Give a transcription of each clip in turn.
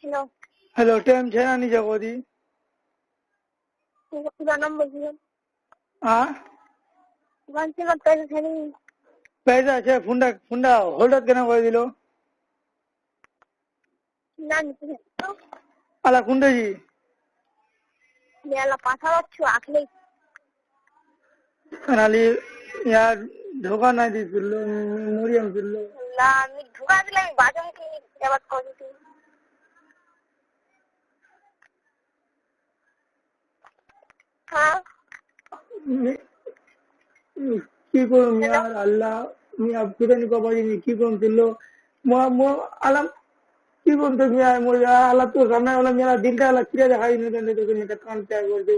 Hello hello time है ना नहीं जगोदी नाम बोलिए हाँ वन से मत पैसे थे नहीं पैसा আছে ফুন্ডা ফুন্ডা হোল্ডার কেন করে দিল না নিতে আলা কুন্ডা জি মেলা পাঠাচ্ছো আখলে খালি यार ধোকা না দিছিল মরিয়াম ছিল না আমি ধোকা দিলে আমি বাজাম কি এবার করছি হ্যাঁ কি করুম यार আল্লাহ আমি আপনি বাবাজি কি করুম ছিল মো আলাম কি করুম তো আল্লাহ তো সামনে वाला मेरा दिल का अलग किया दिखाई नहीं देते तो नहीं काम क्या कर दे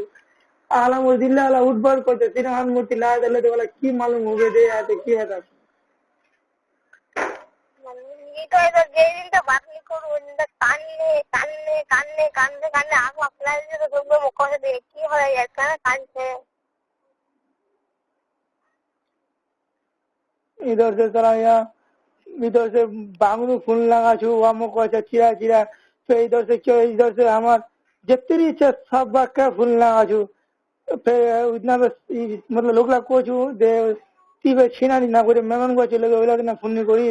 आलम और दिल वाला उठबर करते तीन हाथ मूर्ति ला दे तो वाला की मालूम हो गए दे आते की है तब ये तो इधर जेल का बात नहीं करो इधर कानने कानने कानने कानने कानने आग अपना जो तो मुखों से देखी हो ऐसा ना कान से इधर से चला यहाँ इधर से बांगरू फूल लगा छू वामो को अच्छा चिरा चिरा फिर इधर से हमार जितनी इच्छा सब बाग का फूल लगा छू फिर उतना बस मतलब लोग ला को छू दे तीबे छीना नहीं ना करे मेहमान को चले गए ना फूल नहीं करी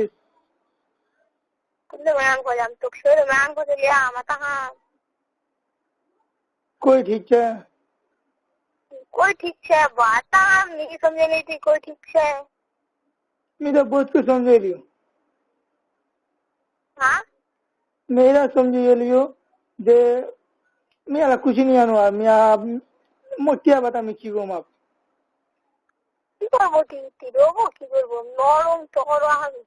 कुछ मेहमान को जाम तो शेर मेहमान को चलिए मत हाँ कोई ठीक है कोई ठीक है बात हम नहीं समझे नहीं थी कोई ठीक है मैं तो बहुत कुछ समझे लियो हाँ मेरा समझे लियो दे मेरा कुछ नहीं आनुआ मैं मोटिया बता मैं की गोम आप কি করবো রোবো কি করবো নরম চড় আমি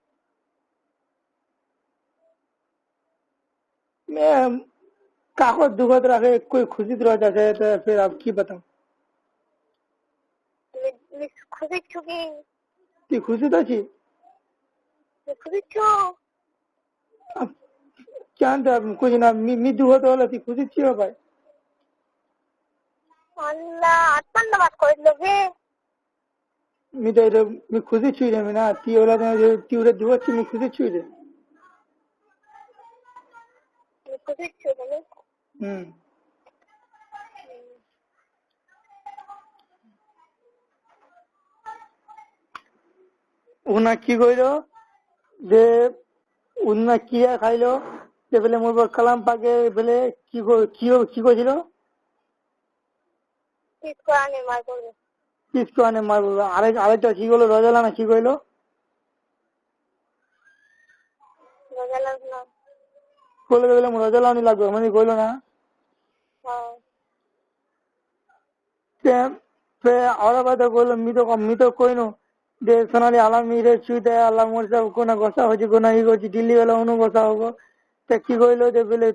मैं काको दुखत रखे कोई खुशी रह जाए तो फिर आप की बताऊं খুশি ছুকি ती खुशी तो छी খুশি ছু अब जानते आप कुछ ना मी दुखत वाला ती खुशी छी हो भाई আল্লাহ আত্মান না বাত করে দিল হে मी तो इधर मी खुशी छुई रे मैं ना ती वाला जो ती उधर दुखत छी मी खुशी छुई रे খুশি ছু মানে উনা কি কইলো যে উনা কিয়া খাইলো যে বলে মোর কালাম পাকে বলে কি কি কইছিল কিছু আনে মার করবে কিছু আনে মারবো আরেকটা কি বলো রজালা না কি কইলো রজালার না বলে বলে মোর রজালা নি লাগবে মানে কইলো না হ্যাঁ তে আর বাদে কইলো মি তো কইনো যে সোনালি আলাম মিরে চুইতে আল্লাহ মোর সব কোনা গোসা হচ্ছে কোনা ই করছি দিল্লি वाला উনো গোসা হবো তে কি কইলো যে বলে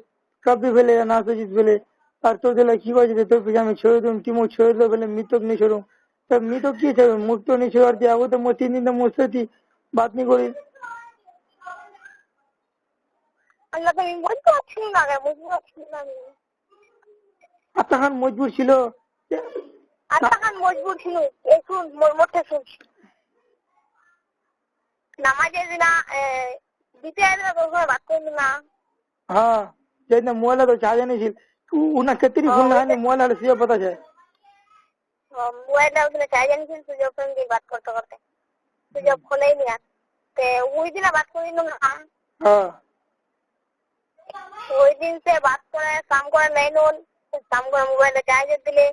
কবি ফেলে না সুজিত বলে আর তো দিলে কি কইছে তো পিজামে ছেড়ে দিম কি মো ছেড়ে দিলে বলে মিতক নি ছেড়ো তো মিতক কি ছেড়ে মুখ তো নি ছেড়ে দিয়া ও তো মো 3 দিন মোর সাথে বাত নি করি আল্লাহ তুমি বলতে পারছি না রে বুঝতে পারছি না আতাখান মজবুর ছিল আতাখান মজবুর ছিল একটু মোটে শুনছি নামাজের দিন দিতে আইলে তো বাত করবি না हाँ जैसे मोला तो चाहे नहीं ছিল उना कितनी फूल ना मोला से पता है মোবাইল না উঠলে চাই জানি কিন্তু সুযোগ সঙ্গে বাত করতে করতে সুযোগ খোলাই নি আর তে ওই দিন বাত করি না हाँ ওই দিন সে বাত করে কাম করে নাই নোন কাম করে মোবাইলে চার্জ দিলে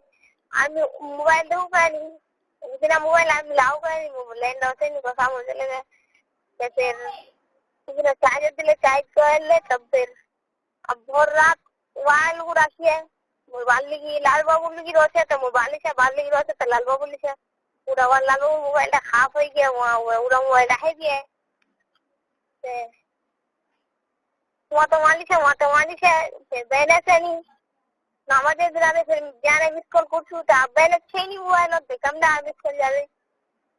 আমি মোবাইল দেখো পাইনি ওই দিন মোবাইল আমি লাও পাইনি লাইন দাও সেই কথা মনে লাগে तो फिर उसने चार्जर दिले चार्ज कर ले तब फिर अब भोर रात मोबाइल को रखिए मोबाइल की लाल बाबू की रोसे तो मोबाइल से बाल की रोसे तो लाल बाबू से पूरा वाला लाल बाबू मोबाइल का खाफ हो गया वहाँ पूरा मोबाइल है भी है वहाँ तो मालिक है फिर बहने से नहीं नामाजे दिलाने फिर जाने मिस कॉल कुछ तो अब बहने छे नहीं मोबाइल होते कम ना मिस कॉल जावे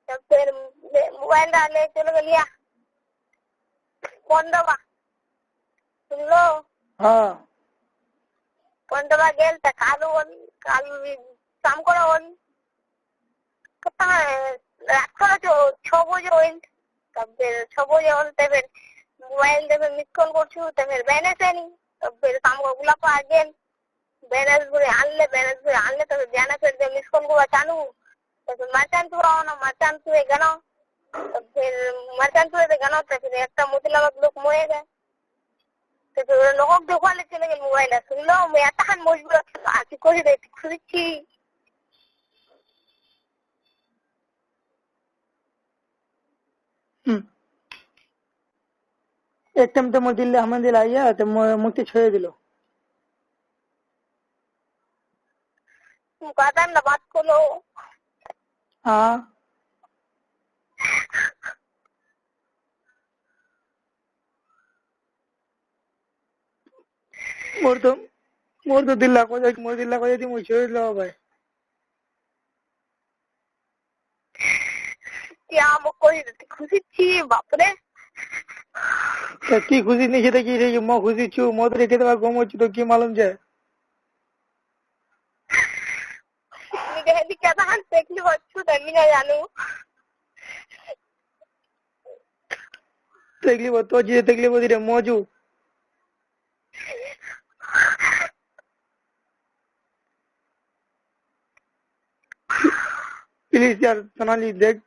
तब फिर मोबाइल डाले चलो लिया कोंडवा सुन लो हाँ कोंडवा गेल त कालू काम करा कितना रात को जो 6 बजे होइल तब फिर 6 बजे होल तब फिर मोबाइल देखे मिस कॉल করছু तब फिर बैलेंस है नहीं तो फिर शाम को गुलाब आ गए बैलेंस पूरे आनले तो जाना फिर जब मिस कॉल को बचानू तो फिर मचान पूरा होना मचान पूरे गनो तो फिर मचान पूरे गनो तो फिर एक मुतला लोग मोए गए तो फिर लोगों को देखा ले चले गए मोबाइल सुन लो मैं आता हन मजबूर आती कोई देती खुशी एक टाइम तो मोर दिल्ली हमें दिलाइया तो मुक्ति छोड़ दिलो कहता ना बात करो हाँ मोर तो दिल्ला को जाके मोर दिल्ला को जाती मुझे छोड़ लो भाई क्या वो कोई खुशी थी बाप रे की खुशी नहीं है कि रे मैं खुशी छू मैं तो रेखे तो घूमो तो की मालूम जाए मुझे क्या था देखली बच्चू तभी ना जानू तकलीफ तो जी तकलीफ होती रे मौजू प्लीज यार सोनाली देख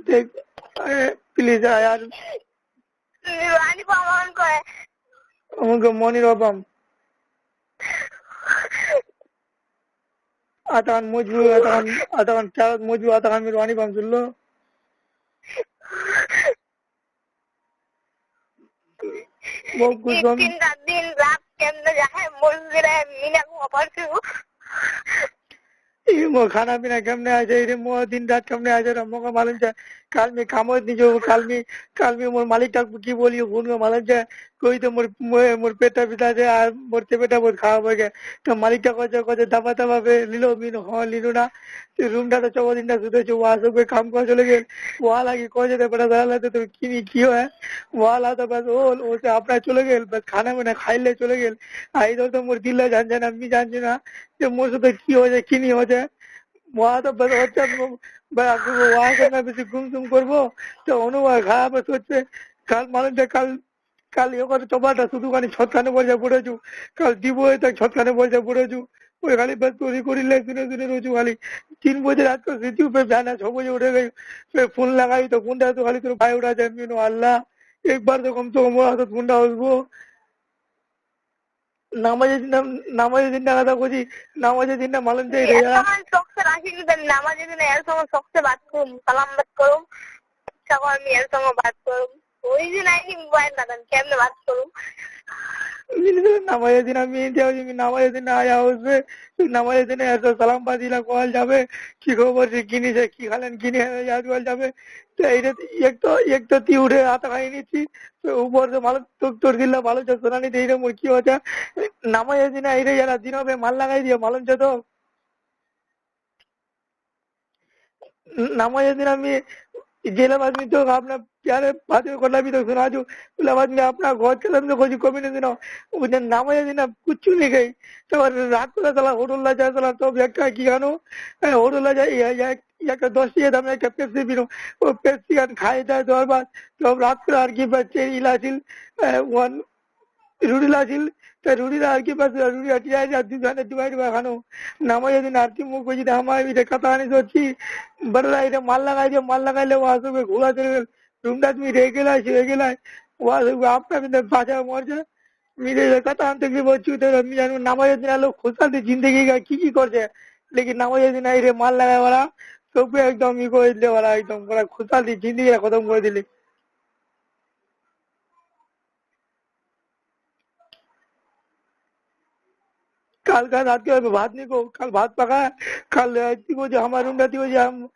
देख प्लीज यार रानी पावन को है उनको मोनी रोबम आतान मजबूर आतान क्या मजबूर आतान मेरे वाणी पाम सुन लो वो कुछ दिन रात के अंदर जाए मुझे मीना को परसू मो खाना पीना कमने आ जाए रे मो दिन रात कमने आ जाए मो का मालूम है काल में काम नहीं जो काल में मोर मालिक तक की बोलियो फोन में मालूम है कोई तो मोर पेटा पिता से आ मोर ते बेटा बहुत खा हो गया तो मालिक तक को दबा दबा पे लिलो मीनो हो लिनो ना तो रूम टा तो 14 दिन ना सुते जो वहां से काम कर चले गए वहां लागी को जे बड़ा दाला तो की क्यों है वहां ला तो बस ओ से अपना चले गए बस खाना में खाई ले चले गए आई तो मोर दिल जान जान अम्मी जान ना जो मोर से तो की हो जाए की नहीं हो जाए वहाँ तो बस अच्छा वहाँ से मैं बेसी गुम करबो तो अनुवा खा बस হচ্ছে কাল মানে কাল ইয়ে করে চবাটা শুধু খালি ছতখানে বসে পড়েছু কাল দিব তো ছতখানে বসে পড়েছু ওই খালি बस चोरी করিলে শুনে রোজু খালি 3 बजे रात को सीटी पे जाना 6 बजे उठे गई फिर फोन लगाई तो फोन तो खाली তোর ভাই উঠা যায় মিনো আল্লাহ एक बार तो कम तो मोर हाथ फोन আসবো नामाजे दिन কথা কইছি নামাজের দিন মালুম চাই রে শখ से রাখি দিন নামাজের দিন এর সঙ্গে শখ से बात করুম সালাম বাত করুম ইচ্ছা করে আমি এর সঙ্গে बात করুম ওই দিন আইনি মোবাইল না দেন কেমনে बात করুম নামাজের দিন আমি নামাজের দিন আয়া হচ্ছে নামাজের দিনে এত সালাম বাদিলা কল যাবে কি খবর কিনেছে কি খালেন কিনে याद কল যাবে তো এইটা এক তো তি উঠে হাত খাই নিচ্ছি উপর से ভালো তোর দিলা ভালো আছে সোনানি দেই রে মোর কি হচ্ছে নামাজের দিনে এইরে যারা দিন হবে মাল লাগাই দিয়ে মালুম আছে তো নামাজের দিন আমি जेला बाद में तो अपना प्यारे बातें करना भी तो सुना जो बोला बाद में अपना घर चला तो कोई कमी नहीं देना उन्हें नाम है ना कुछ नहीं गई तो रात को चला होटल ला जा चला तो व्यक्ति की गानो होटल ला जाए या का दोस्ती है हमने का पेप्सी भी नो वो पेप्सी का खाए जाए तो और बात तो रात को आर की बच्चे इलाजिल वन रूडी लाजिल तो रूडी लाल के पास रूडी हटिया जाती जाने डिवाइड हुआ खानो नाम है दिन आरती मुंह को जी हमारे भी देखा था नहीं सोची बड़ा इधर माल लगाए ले वहाँ से घोड़ा चले रूम डाट में रह गेला वहाँ से आपका भी बाजा मर जाए मेरे देखा था हम तक बहुत चूते हम जानू नाम है दिन लोग खुशहाल थी जिंदगी का की कर जाए लेकिन नाम है दिन रे माल लगाए वाला सब एकदम इको ले वाला एकदम बड़ा खुशहाल थी जिंदगी का खत्म कर दिली काल का रात के भात नहीं को कल भात पका कल को जो हमारे रूम रहती हो जो हम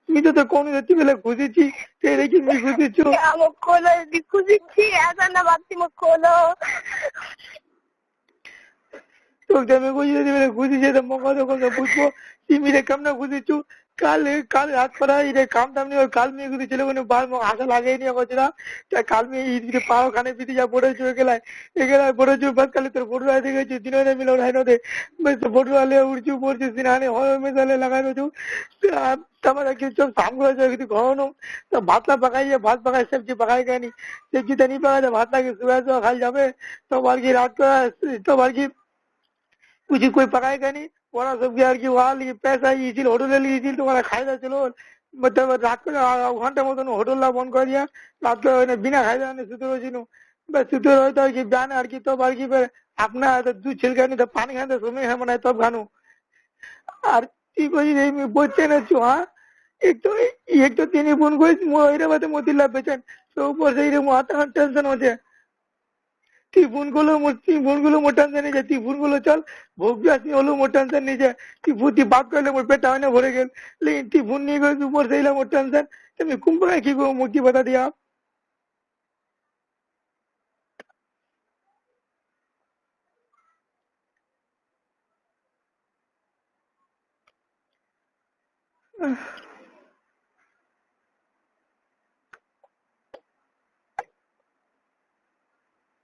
मी तो कौन रहती पहले खुशी थी तेरे की मैं खुशी छू हम खोलो दी खुशी थी ऐसा ना बात थी मत खोलो तो जब मैं कोई रहती पहले खुशी थी तो मौका तो कौन सा पूछो कि मेरे कम ना खुशी छू কাল কাল রাত করা এটা কাম টাম নিয়ে কাল মেয়ে গুলি ছেলে কোনো বার মুখ আশা লাগিয়ে নিয়ে করছে না কাল মেয়ে ইদিকে পাও খানে পিটি যা পড়েছে গেলায় এগেলায় পড়েছে বাস কালে তোর বড়ুয়া দেখেছি দিনে মিলে ওঠাই নদে বেশ বড়ুয়া লে উড়ছু পড়ছে সিনানে হয় মেশালে লাগানো তারপরে কি সব সাম করেছে কিছু ঘন তো ভাতলা পাকাইয়ে ভাত পাকাই সবজি পাকাই খায়নি সবজি তো नहीं পাকা ভাত লাগে সুबह খাই যাবে তো আর কি রাত को तो আর কি कुछ कोई पकाएगा नहीं ওরা সব কি আর কি ওরা লিয়ে পয়সা ইছিল হোটেলে লিয়েছিল তো ওরা খাইদা ছিল मतलब রাত করে ঘন্টা মতন হোটেল বন্ধ করে দিয়া রাত করে বিনা খাইদা শুতে রয়েছিল बस শুতে রইতো আর কি জানে আর কি তো আর কি আপনার দু ছিলকা नहीं तो पानी खाते समय है मनाए तब खानू আর কি করি এই বলছে না চু হ্যাঁ एक तो তিনি ফোন করেছি এর বাদে মতিল্লা বেচেন তো উপর সেই রে মাথা টেনশন হচ্ছে টিফুনগুলো মোর টেনশন নিয়ে যায় টিফুনগুলো চল ভোগ আসনি হলো মোর টেনশন নিয়ে যায় টিফুতি বাদ করলে মোর পেট হয় না ভরে গেল लेकिन টিফুন নিয়ে গেছে উপর সেইলা মোর টেনশন তুমি কুম্পায় কি গো মুক্তি बता दिया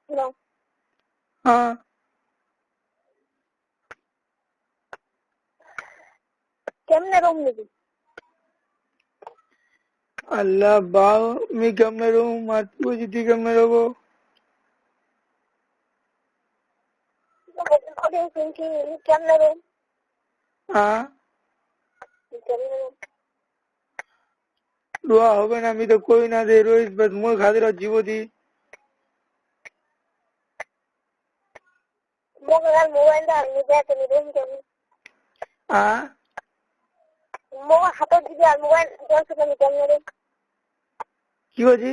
हेलो हाँ কেমনে রুম নিবি अल्लाह बाव मैं केमने रहूं मत पूछ दी केमने रहो কেমনে রুম हाँ কেমনে রুম रुआ होगा ना मैं तो कोई ना दे रोज बस मोर खातिर जीवो दी মোবাইলটা নিবে তুমি রুম কেমন हाँ মোবাইল হাতে দিবি আর মোবাইল দশ তুমি কেমনে রুম কি বলছি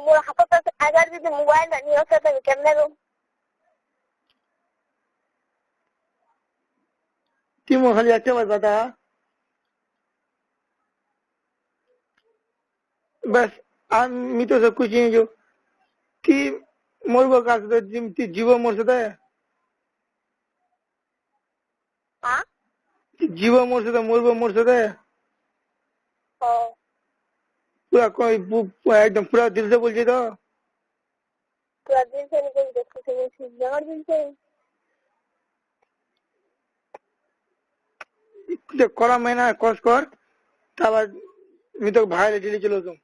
মোর হাতে আগার যদি মোবাইল নিয়ে আসে তুমি কেমনে রুম तुम खाली अच्छा बात बता बस मैं तो सब कुछ नहीं जो कि मोर को कास तो जीवो मोर से हाँ जीवो मोर से मोर को मोर से पूरा कोई एकदम पूरा दिल से बोल तो पूरा दिल से निकल देखो जगह दिल से करा महीना कष्ट कर तब मैं तो भाई ले दिल्ली चलो तुम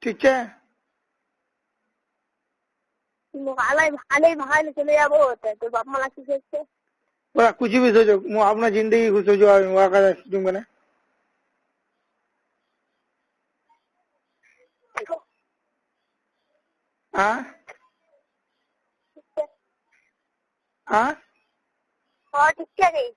ठीक है ভালোই ভালো চলে যাবো তো বাপ মালা কি করছে पूरा कुछ भी सोचो मैं अपना जिंदगी को सोचो वहाँ का तुम बने हाँ हाँ हाँ ठीक है गई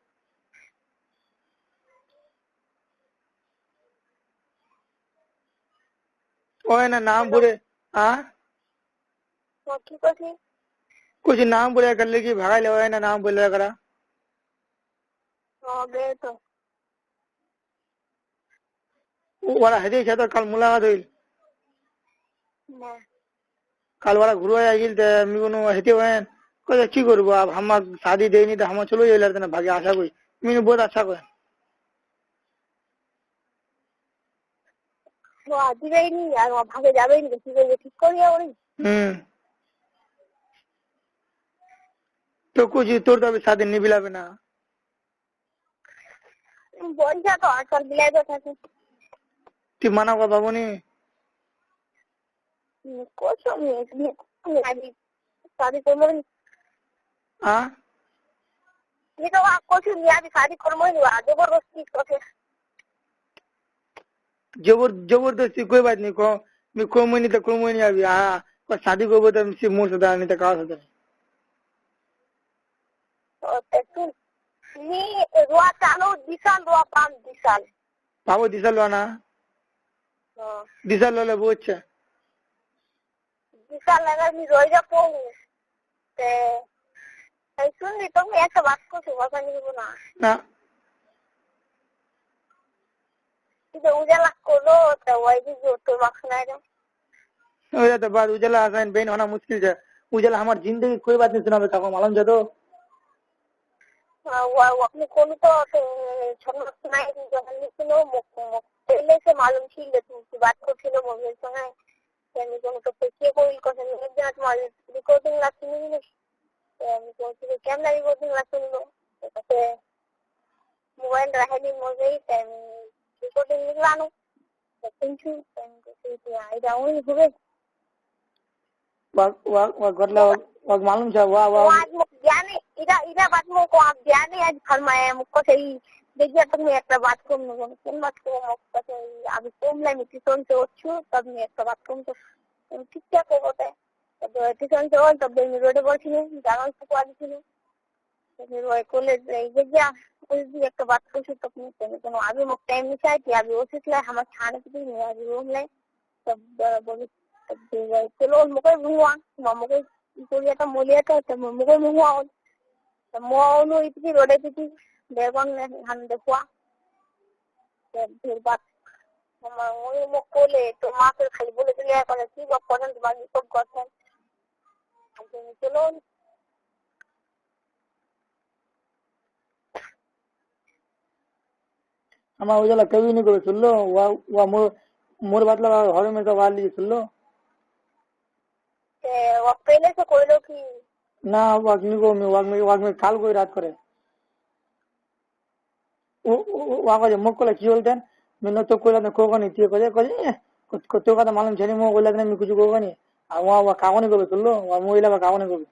वो है ना नाम बोले हाँ কি করছি कुछ नाम बोले कर लेगी भागा ले वो है ना नाम बोले करा गे तो वाला हदे छा तो कल मुलाकात हुई না कल वाला घुरो आइल तो मैं कोनो हते हुए कहे की करबो अब हम शादी देनी तो हम चलो ये लड़ते ना भागे आशा कोई मैंने बहुत अच्छा कोई ও দিবেই নি আর ভাগে যাবেই নি কি করবে ঠিক করিয়া ওরে तो कुछ तोड़ तो शादी नहीं बिलावे ना বলছা তো আজকাল বিলাই তো থাকে তুই মানা কর বাবু নি কোসো নি আমি শাদি করবো নি हाँ ये तो आप कोशिश नहीं अभी शादी करबो नी जबरदस्ती करे जबरदस्ती कोई बात नहीं को मैं को महीने तो कोई महीने अभी हाँ पर शादी को तो सिर्फ मुँह से नहीं तो कहा से तुम नी रुआ चालो दिसाल रुआ पाम दिसाल बाबू दिशा लो ना दिशा लो ले वो अच्छा दिसाल अगर मैं रोई जा पाऊँ ते सुन ली तो मैं ऐसा बात को सुबह का नहीं बोला ना इधर उजाला करो तो वही जो तो मखना है हो जाता बाद उजला आसान बहन होना मुश्किल है उजला हमार जिंदगी कोई बात नहीं सुनावे काको मालूम जा तो अपने को तो छोड़ना सुनाई जखन सुनो पहले से मालूम थी तुम बात को थी मोबाइल संगे আমি কোনো তো পেছিয়ে কইল কথা নিয়ে যা তোমার রেকর্ডিং লা শুনি নি আমি বলছি ক্যামেরা রেকর্ডিং লা শুনলো তাতে মোবাইল রাখেনি মজেই আমি রেকর্ডিং নিলানো কিন্তু আমি আইডা ওই হবে वा गरला वा मालूम छ वा वा आज ज्ञानी इरा बात मो को आप ज्ञानी आज फरमाया मुझको सही देखिए तुम एक बात को कौन बात को मुझको सही अभी तुम ले मिशन से उठो तब मैं एक बात को तो ठीक क्या को होता है तब मिशन से और तब मैं रोड पर थी जाना से को थी फिर वो कॉलेज ले गया उस भी एक बात पूछो तब मैं तो अभी मुझे टाइम नहीं चाहिए अभी उसी लिए हम खाने के लिए अभी रूम ले तब बोली चलो मुझे हुआ मुझे बोलिया तो मोलिया तो मुझे हुआ तो मोनो इतनी रोडे थी देखोन हम देखवा फिर बात हम वो बोले तो माँ फिर खाली बोले तो लिया कर सी बात पसंद बाकी सब करते हैं चलो हम उजला कभी नहीं को सुन लो वा मोर बात लगा हर में तो वाली सुन लो वो पहले से कोई लोग की ना वागनी को वाग में काल कोई रात करे वाग मुक्को की बोलते हैं मैंने तो कोई ना कोगा नहीं थी को तो का मालूम छनी मो बोला नहीं कुछ कोगा नहीं आ वा कागो नहीं को सुन लो वा मोइला का कागो नहीं को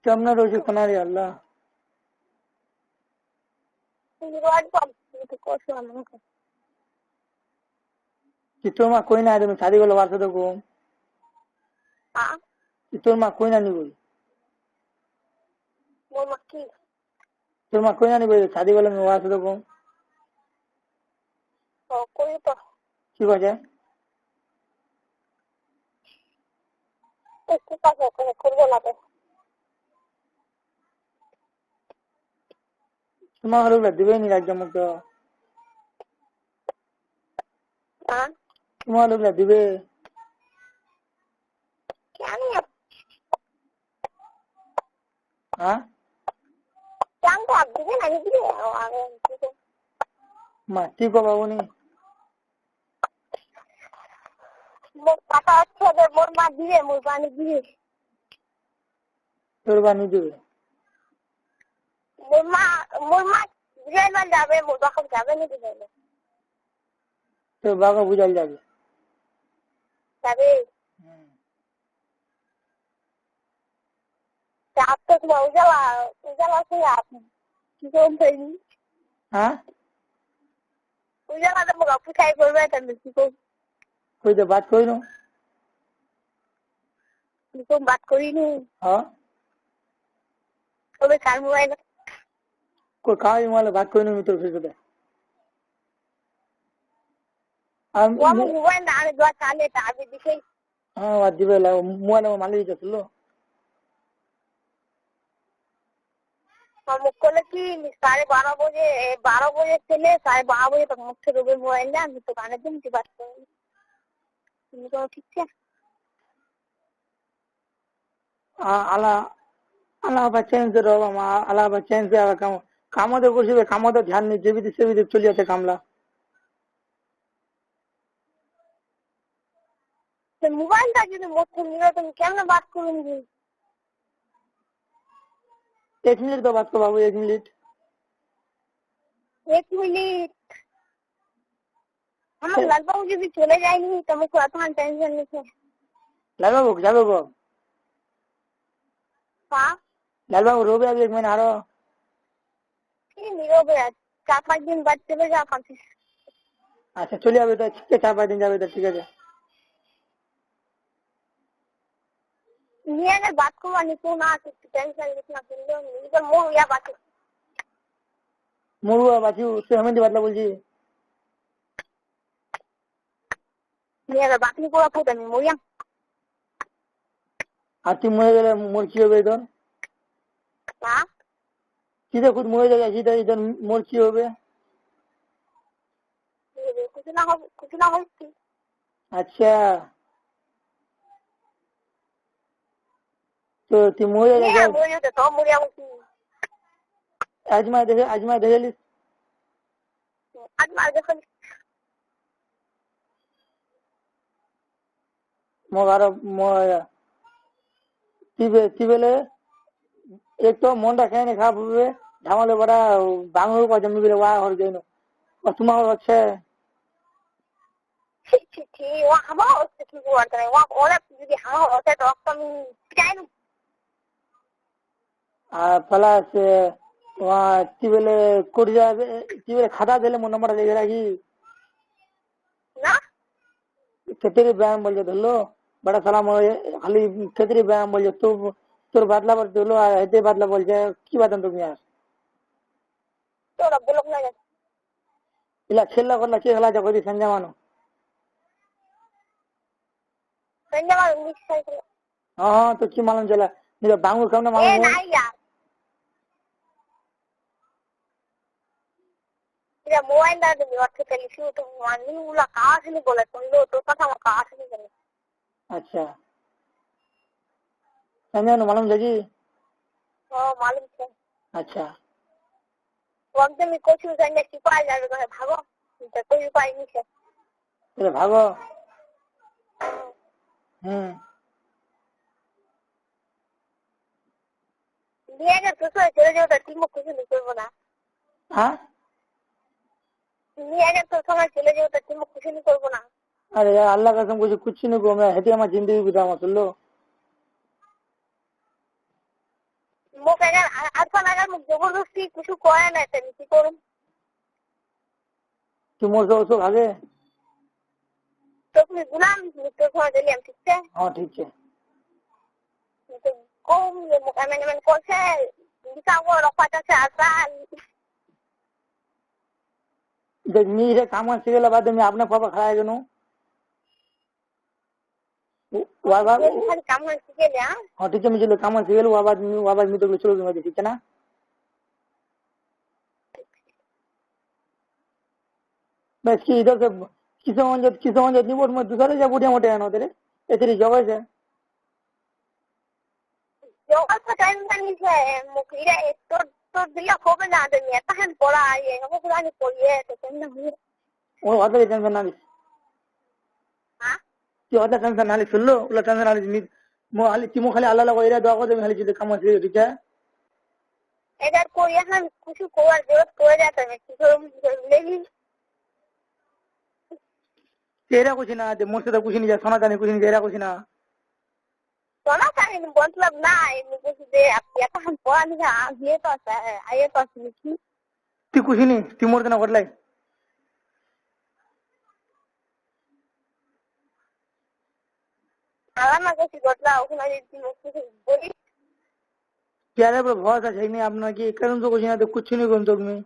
कमना रोज कनारी अल्लाह रोड पर तो कोई सुना चित्तौर में कोई ना है शादी वाला वारसा तो को हाँ चित्तौर में कोई ना नहीं बोल वो मक्की चित्तौर में कोई ना नहीं बोल शादी वाला में वारसा तो को कोई तो की बात है इसके पास है खुद बोलाते तुम्हारा लोग दिवे नहीं राज्य में तो हाँ तुम्हारा लोग दिवे क्या नहीं है हाँ क्या तो आप दिवे नहीं दिवे आगे ठीक है माटी को बाबू नहीं मोर पापा अच्छा है मोर माँ दिवे मोर पानी दिवे तोर बानी दिवे मोर माँ बुझाई वाल जावे मोर बाप जावे नहीं बुझाई तो बागा बुझाल जावे जावे आप तक उजाला से आप किसों पे नहीं हाँ उजाला तो मुझे पूछाई कर रहा था मिस्टी को कोई तो बात कोई नो किसों बात करी नहीं हाँ तो मैं कार मोबाइल कोई कहाँ वाला बात कोई नहीं तो फिर तो वो मोबाइल आने दो साले था अभी दिखे हाँ बात दिवे ला मोबाइल में मान लीजिए सुन लो हम मुझको लगी 12:30 बजे से ले 12:30 बजे तक मुझसे रुपये मोबाइल ना तो गाने दिन की बात करेंगे तो ठीक है आला आला बच्चन से रहो मा आला बच्चन से आवा काम तो कुछ भी काम तो ध्यान नहीं जेबी से भी चल जाते कामला तो मोबाइल था जो मुझसे मिला तो क्या मैं बात करूंगी 1 मिनट तो बात को बाबू 1 मिनट 1 मिनट हम लाल बाबू जी भी चले जाएंगे तो मुझको इतना टेंशन नहीं है लाल बाबू जाबे को हाँ लाल बाबू रोबे अभी 1 महीना हारो नहीं रो गया 4-5 दिन बाद चले जा पाते अच्छा चले आवे तो ठीक है 4-5 दिन जावे तो ठीक है नहीं अगर बात को वाली को ना टेंशन इतना सुन लो नहीं तो मोह या बात मुरुआ बाजी उससे हमें दी मतलब बोल जी नहीं अगर बात नहीं को आपको तो नहीं मोया आती मुझे मोर किए हुए तो না শীতে খুদ মরে যাবে, শীতে ইধর মোর কি হবে? কিছু না হচ্ছে। আচ্ছা, তো তুই মরে যাবে মরে যেতে তো মরে যাবো কি? আজমা দেখেলিস? আজ মার যখন মোক আরো তুই বলে এক তো মনটা খেয়ে খারাপ হবে, ঝামালে বড়া বাংলার উপর জমি বলে ওয়া হর যাইনো তোমার হচ্ছে। ও আমার হচ্ছে কি করতে নাই ওরা যদি আমার হচ্ছে তো আমি চাই না। আর প্লাস তুই বলে করে যাবে, তুই বলে খাতা দিলে মোর নাম্বারটা লিখে রাখি। না ক্ষেত্রে ব্যায়াম বলছে ধরলো বড়া সালাম খালি ক্ষেত্রে ব্যায়াম বলছে তোর বাদলা বলছে ধরলো আর এতে বাদলা বলছে কি বাদাম তুমি আর তোরা বলক না ఇలా খেলা করলা কে খেলা যা করি সঞ্জমানো। সঞ্জমা মিক্স সাইকেল হ্যাঁ তো কি মালুম চলা নিলে বাঙ্গুর সামনে এ মালুম নাই यार এটা মোবাইল দা তুমি অর্থ তেলিছি তো মানিগুলা কাজ নি বলে তুমি তো কথা আমার কাজ নি করে। আচ্ছা সঞ্জমানো মালুম জাজি। ও মালুম আছে। আচ্ছা ওকে আমি কোচিং সেন্টার কি পাই যাবে করে ভাগো তো তুই পাই নিছে তাহলে ভাগো। দিয়ে আগে তো চলে যাও তো টিমও কিছু নি করবো না। হ্যাঁ নিয়ে আগে তো সময় চলে যাও তো টিমও কিছু নি করবো না। अरे यार अल्लाह कसम कुछ नहीं को मैं हेती हमारी जिंदगी बिता मत लो। মুখ আগে আজকাল আগে মুখ জবরদস্তি কিছু করে না তুমি কি করুম तुम उसको भागे। তো তুমি গুলাম তো সময় দিলাম ঠিক আছে। हाँ ठीक है তো কম মুখ মানে করছে দিকাও রফাটাছে আসাল देख मेरे काम से गेला बाद में अपने पापा खाया गनो वाह খালি কাম হয়ে শিখে যা। हाँ ठीक है मुझे काम से गेलो वाह मैं तो चलो दूंगा ठीक है ना। बस की इधर से किसमंजत नहीं बोल मैं दूसरे जा बुढ़िया मोटे आना तेरे ऐसी जगह से জগৎ টাইম নিছে মুখ ইরা তোর তোর দিলা হবে না তুমি এতখান পড়া আয়ে ও পুরানি পড়িয়ে তো কেন হয়ে वो वाला टेंशन ना ले হ্যাঁ कि वाला टेंशन ना ले सुन लो वाला टेंशन ना ले मो खाली तिमो खाली अल्लाह लगा इरा दुआ को दे खाली जिद काम से ठीक है। এটার করি এখন কিছু করার জরুরত পড়ে যাচ্ছে না কি করুম লেগি तेरा कुछ ना दे मुझसे तो कुछ नहीं जा सोना जाने कुछ नहीं तेरा कुछ ना সোনা চাই মতলব নাই মুझे दे आप এতখান পড়া নিছে আগে তো আয়ে তো কি तू कुछ नहीं तू मोर देना कर लाई আমার কাছে গটলা ওখানে যদি মুখ কিছু বলি प्यारे पर बहुत अच्छा नहीं अपना कि करूँ तो कुछ ना तो कुछ नहीं करूँ तो मैं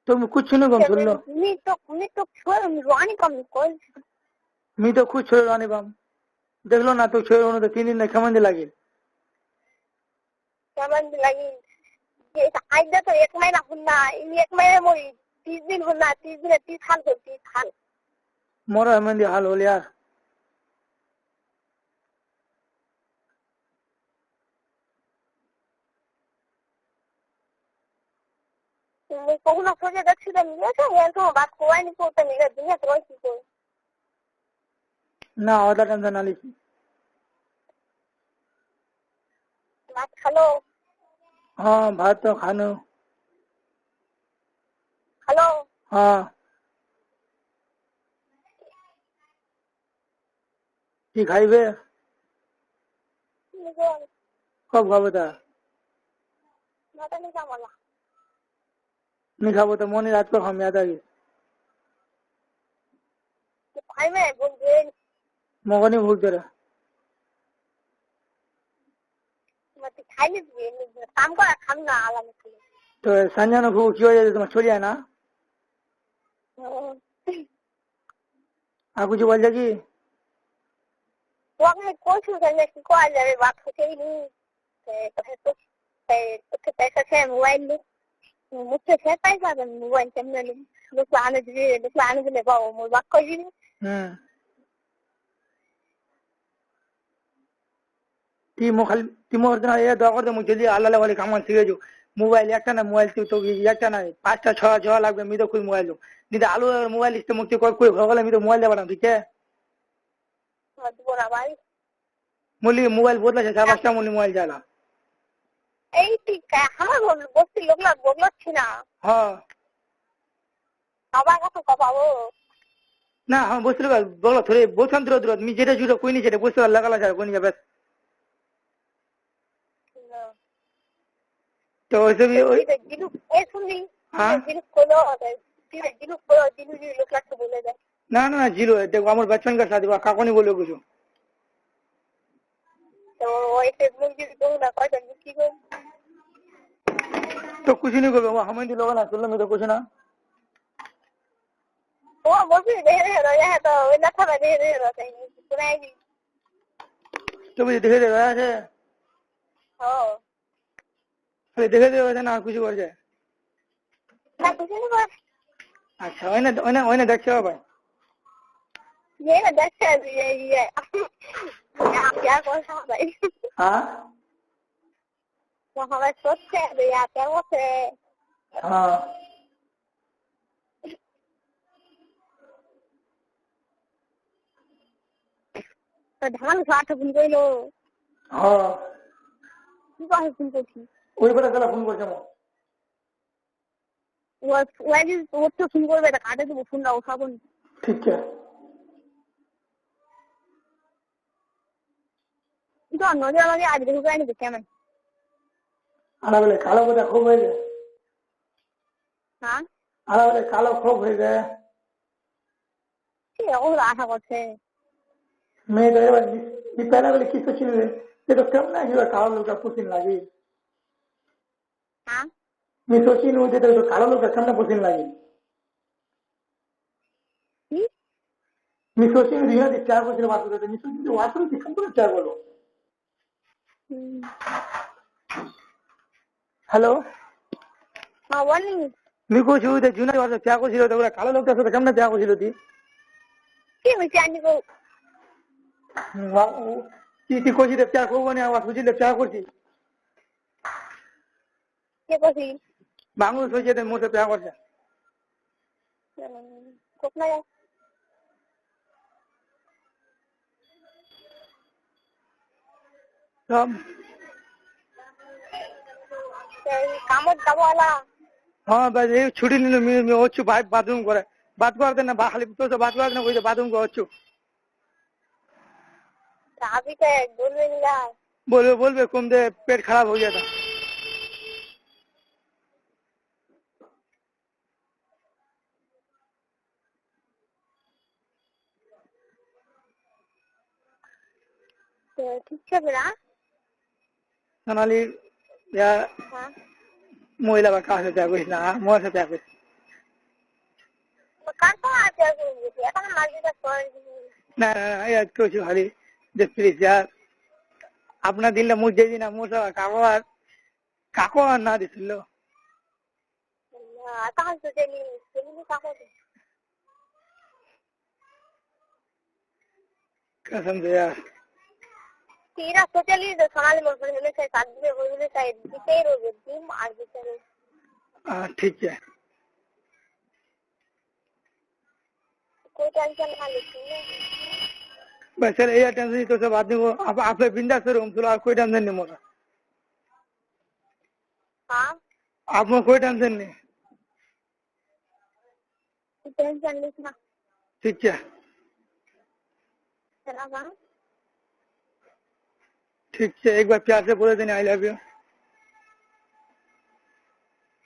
तो मैं कुछ नहीं करूँ सुन लो मी तो छोड़ रानी कम कोई मैं तो खुद छोड़ रानी बाम देख लो ना तो छोड़ उन्होंने तो 3 दिन नहीं खमंद लगे समझ लगी ये आइदा तो एक महीना हुन्ना एक महीने मोई 30 दिन हुन्ना 30 दिन 30 साल को 30 साल मोरा हमंदी हाल हो यार मैं कहूँ ना सोचे दक्षिण मिले थे यार तो बात को नहीं पोता नहीं कर दुनिया तो की को ना वाला टेंशन ना ली बात हेलो हाँ भात तो खानो हेलो हाँ की खाइबे कब खाबो ता माता नहीं कामला नहीं खाबो तो मोनी रात को हम याद आ गई तो खाई में बोल दे मगनी भूख जरा मत खाई नहीं काम कर खाम ना आला निकले तो संजय ने भूख क्यों जाए तुम छोड़िया ना आप कुछ बोल जाएगी তোমাকে কইছো যে কি করা যাবে বাপ হতেইনি তোকে पैसा है मोबाइल में मुझसे है पैसा तो मोबाइल चलने लगी लोग आने दिले बाबू मोबाइल बात कर दी তিমোর এ দোয়া করতে মুই জলদি আল্লাহ বলে কামান শিখে যাও মোবাইল একটা না মোবাইল তো একটা না 5টা 6 লাগবে মি তো কই মোবাইল নিতে আলু মোবাইল ইস্তে মুক্তি কই হগলে মি তো মোবাইল দেবা না ঠিক আছে বড় ভাই মুলি মোবাইল বদলাছে 5টা মুলি মোবাইল জ্বালা এই ঠিক আমার বসতি লোকলা বদলাচ্ছি না হ্যাঁ আবার কত পাবো না হ্যাঁ বসতে বলো থরে বলছাম দূর মি যেটা জুড়ে কই নি যেটা বসতে লাগালা যায় কোনি যাবে তো ওই জিলু এ শুনলি জিলু কোলো জিলু কোলো জিলু লোকলা তো বলে যায় না না জিলু দেখো আমার बचपन का शादी हुआ काको नहीं बोले कुछ तो ऐसे मुझे तो ना कर दे की को तो कुछ नहीं करो हम ही लोग ना सुन में तो कुछ ना वो बोल दे रहे है तो ना था दे रहे कहीं सुनाएगी तो मुझे देखे दे रहा है हां अरे देखे दे वैसे ना कुछ कर जाए ना कुछ नहीं कर अच्छा ओने देखो भाई ये ना देखा ये आप क्या कर सकते हैं हां तो हमें सोचते हैं या क्या होते हां तो धान काट बुन गइलो हां की बात सुन को थी ওই বড় গলা ফোন করছে वो तो सुन को बेटा काटे तो फोन ना उठाबो ठीक है तो नजर लगे आज देखो क्या नहीं केमन আলা বলে কালো কথা খুব হয়ে যায় हां আলা বলে কালো খুব হয়ে যায় কি ও আশা করছে मैं तो ये पहले वाले किस सोच रहे ये तो कम ना हुआ कालो लोग का पुसिन लगी हां मैं सोची नहीं होते तो कालो लोग का कम ना पुसिन लगी मैं सोची नहीं दिया चार बजे बात करते मैं सोची वास्तव में कम पर चार बोलो हेलो हां वाली मैं कुछ हुई थे जूना वाला क्या कुछ लो तो कालो लोग का तो कम ना क्या कुछ लो थी की मैं जानी को কি কইছি রে চা করব না আওয়াজ বুঝিলে চা করছি কে কইছি বাংলা হইছে তে মোতে চা করছে কোকনা যায় সব কামত যাবলা হ্যাঁ বাস এই ছুটি নিল আমি হচ্ছু ভাই বাথরুম করে বাত করতে না খালি তো বাত করতে না কইতে বাথরুম করে হচ্ছু अभी तो बोलवे नहीं रहा बोलबे कम दे पेट खराब हो गया था तो ठीक है बेटा सोनाली या हां मोइला बा का से क्या कुछ ना मोर से क्या कुछ तो कान तो आते हैं ये तो मर्जी का छोड़ ना यार कुछ खाली just please यार अपना दिल मुझ दे ना मुझ काको ना दिसलो आता हंस चली चली काको कसम से यार तीरा तो चली तो सोनाली मोर पर हमें से साथ में होने से दिखे रोगे दिन आज चले हां ठीक है कोई टेंशन ना लीजिए बस सर ये टेंशन तो सब आदमी को आप बिंदास करो हम चलो कोई टेंशन नहीं मोरा हां आप में कोई टेंशन नहीं टेंशन लिखना ठीक है चला ठीक है एक बार प्यार से बोले देने आई लव यू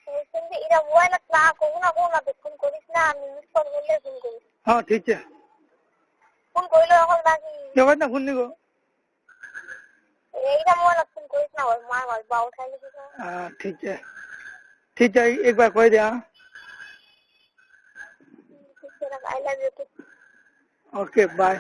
सुन इरा मोबाइल ना को ना फोन करिस ना আমি মিস কল বললে ফোন করি हां ठीक है ফোন কইলো এখন বাকি কেউ না ফোন নিগো এইটা মোবাইল ফোন করিস না ওর মা বল বা উঠাইলি দিছো हां ठीक है एक बार कह दे हां I love you okay bye